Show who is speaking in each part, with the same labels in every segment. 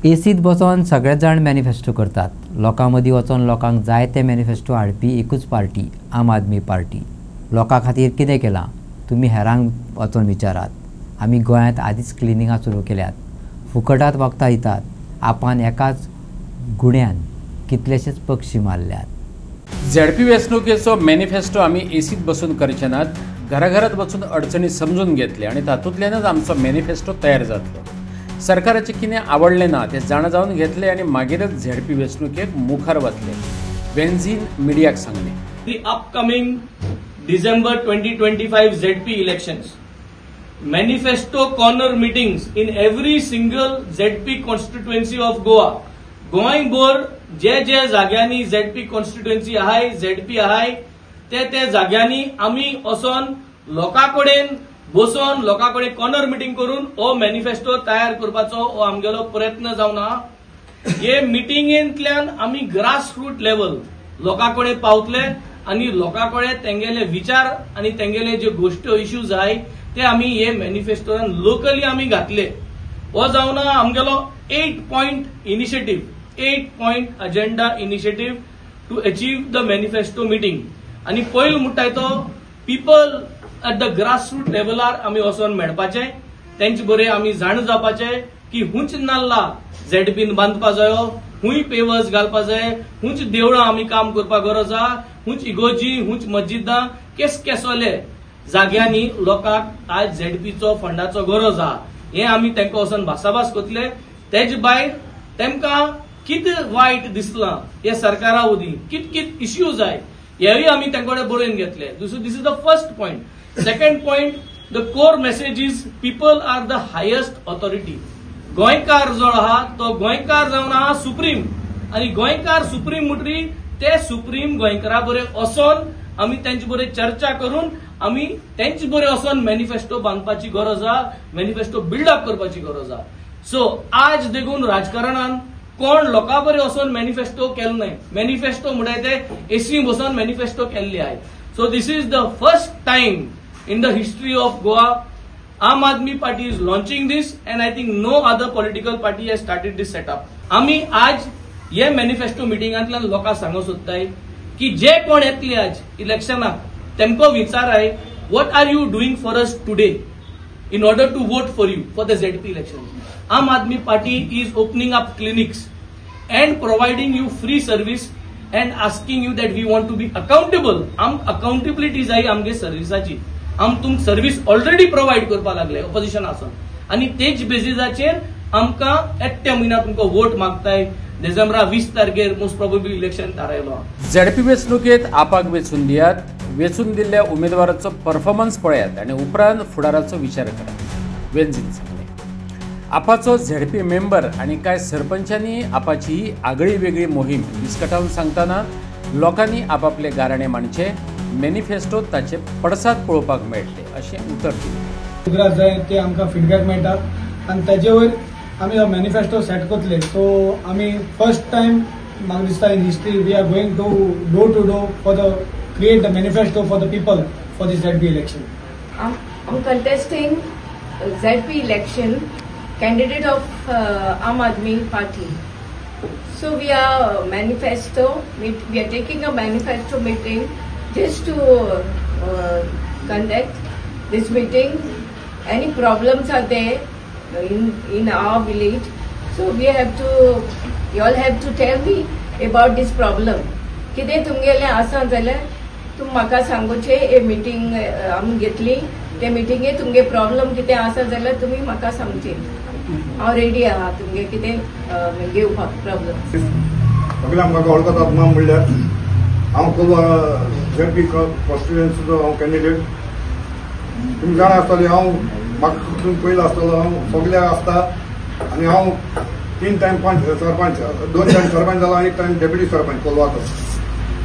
Speaker 1: एसीत बसोन सगळे जाण मॅनिफेस्टो करतात. लोकां मदीं वचोन लोकांक जाय ते मॅनिफेस्टो हाडपी एकूच पार्टी आम आदमी पार्टी. लोकां खातीर कितें केलां तुमी हेरांक वचोन विचारात. आमी गोंयांत आदींच क्लिनिंगां सुरू केल्यात. फुकटात वखदां दितात. आपान एकाच गुण्यान कितलेशेच पक्षी मारल्यात.
Speaker 2: झेडपी वेंचणुकेचो मॅनिफेस्टो आमी एसीत बसून करचे नात. घराघरात वचून अडचणी समजून घेतले आनी तातूंतल्यानच आमचो मॅनिफेस्टो तयार जातलो. सरकाराचें कितें आवडलें ना तें जाणून घेतले आनी मागीरच झेडपी वेंचणुकेक मुखार वतले. वेंझीन मिडियाक सांगलें.
Speaker 3: The upcoming December 2025 ZP elections. Manifesto corner meetings in every single ZP constituency of Goa. गोंयभर जे जाग्यांनी ZP constituency आहाय, ZP आहाय, ते जाग्यांनी आमी वचोन लोकांकडेन बसून लोकांकडेन कॉर्नर मिटींग करून हो मॅनिफेस्टो तयार करपाचो हो आमगेलो प्रयत्न जावन आहा. हे मिटिंगेंतल्यान आमी ग्रास रूट लेवल लोकांकडेन पावतले आनी लोकांकडेन तेंगेले विचार आनी तेंगेले जे गोश्टी इश्यूज आहाय ते आमी हे मॅनिफेस्टोन लोकली आमी घातले. हो जावन आहा आमगेलो 8 point initiative, 8 point agenda initiative to achieve the manifesto meeting. आनी पयलो म्हणटाय तो पीपल एट द ग्रासरूट लेवलार आमी वचोन मेळपाचे, तेंचे बरे आमी जाण जावपाचे की हुंच नाल्ला झेडपीन बांदपा जायो, हुंय पेवर्स घालपा जाय, हुंच देवळां आमी काम करपा गरज आहा, हुंच इगोजी, हुंच मस्जिदां केसोले जाग्यांनी लोकांक आज झेडपीचो फंडाचो गरज आहा. हे आमी तेंका वचोन भासाभास करतले. तेजे भायर तेमकां कितें वायट दिसलां हे सरकारा वरवीं कित इश्यूज जाय हेवूय आमी तेंकडे बरोवन घेतले. This is the first point. Second point, the core message is people are the highest authority. गोंयकार जो आहा तो गोंयकार जावन आहा सुप्रीम आनी गोंयकार सुप्रीम म्हणटरी ते सुप्रीम गोंयकारा बरें वचोन आमी तेंचे बरें चर्चा करून आमी तेंचे बरें वचोन मॅनिफेस्टो बांदपाची गरज आहा, मॅनिफेस्टो बिल्डअप करपाची गरज आहा. सो आज देखून राजकारणान कोण लोकां बरें वचोन मॅनिफेस्टो केलो नाय. मॅनिफेस्टो म्हणटाय ते एसी बसून मॅनिफेस्टो केल्ले आहाय. So this is the first time in the history of Goa, Aam Aadmi Party is launching this and I think no other political party has started this setup. आमी आज ये manifesto मिटिंगांतल्यान लोकांक सांगूंक सोदताय की जे कोण येतले आज इलेक्शनाक तेमको विचाराय what are you doing for us today in order to vote for you for the ZP election. Aam Aadmi Party is opening up clinics and providing you free service and asking you that we want to be accountable. Accountability जाय आमगे सर्विसाची. आम तुमक service already provide करपा लागले opposition आसून आनी तेज बेसिसाचेर आमकां एकट्या म्हयन्याक तुमकां वोट मागताय. डिसेंबरा 20 तारखेर मोस्ट प्रोबेबली इलेक्शन थारायलो.
Speaker 2: झेडपी वेंचणुकेत आपाक वेचून दियात. वेचून दिल्ल्या उमेदवाराचो परफॉर्मन्स पळयात आनी उपरांत फुडाराचो विचार करात. वेंझीन सांगलें. आपाचो झेडपी मेंबर आनी कांय सरपंचांनी आपाची ही आगळी वेगळी मोहीम विस्कटावन सांगतना लोकांनी आपापले गाराणे मांडचे, मॅनिफेस्टो ताचे पडसाद पळोवपाक मेळटले अशें उतर दिलें.
Speaker 4: जाय ते आमकां फीडबॅक मेळटा आनी ताजे वयर आमी हो मॅनिफेस्टो सेट करतले. सो आमी फर्स्ट टायम म्हाका दिसता in history we are going to door for the create the manifesto for the people for this ZP election.
Speaker 5: I'm contesting ZP election, candidate of Aam Aadmi Party. So we are taking a manifesto meeting just to conduct this meeting. Any problems are there in our village, so you all have to tell me about this problem. कितें तुमगेले आसा जाल्यार तुम म्हाका सांगोचे. हे meeting आमी घेतली ते मिटींगे तुमगे प्रॉब्लम कितें आसा जाल्यार तुमी म्हाका सांगचे. हांव रेडी आहा तुमगे कितें घेवपाक प्रॉब्लम.
Speaker 6: सगळे म्हाका वळखतात म्हणल्यार हांव खूब ZP कॉन्स्टिट्युएन्सीचो हांव कॅन्डिडेट. तुमी जाणा आसतली हांव म्हाका पयलो आसतलो हांव सगळ्याक आसता आनी हांव 3 टायम सरपंच, 2 टायम सरपंच जालो आनी 1 टायम डेप्युटी सरपंच कोलवाचो.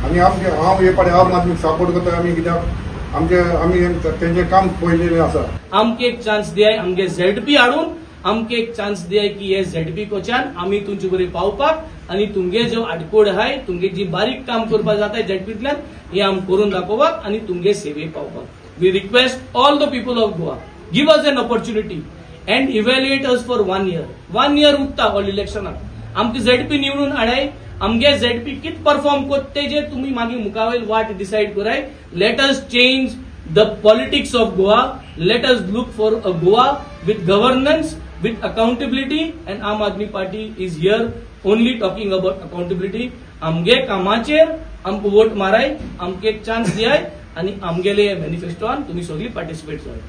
Speaker 6: आनी हांव हे पाटी आम आदमीक सपोर्ट करता. आमी कित्याक आमी तेंचें काम पळयलेलें आसा.
Speaker 3: आमकां एक चान्स दियाय आमगे ZP हाडून आमकां एक चान्स दियाय की हे ZP कोच्यान आमी तुमचे बरें पावपाक आनी तुमगे जो आडकोड आहाय तुमगे जी बारीक काम करपा जाताय ZPंतल्यान हे आम करून दाखोवपाक आनी तुमगे सेवेक पावपाक. We request all the people of Goa, give us an opportunity. and evaluate us for 1 year. 1 year उत्ता ऑल इलेक्शनाक आमकां ZP निवडून हाडाय, आमगे ZP कित परफॉर्म कोत तेजे तुम्ही मागीर मुखावेल वाट डिसाइड कराय. Let us change the politics of Goa. Let us look for a Goa with governance, with accountability, and Aam Aadmi Party is here only talking about accountability. आमगे कामाचेर आमकां वोट माराय, आमकां एक चान्स दियाय आणि आमगेले मॅनिफेस्टोआन तुम्ही सगळी पार्टिसिपेट जाय.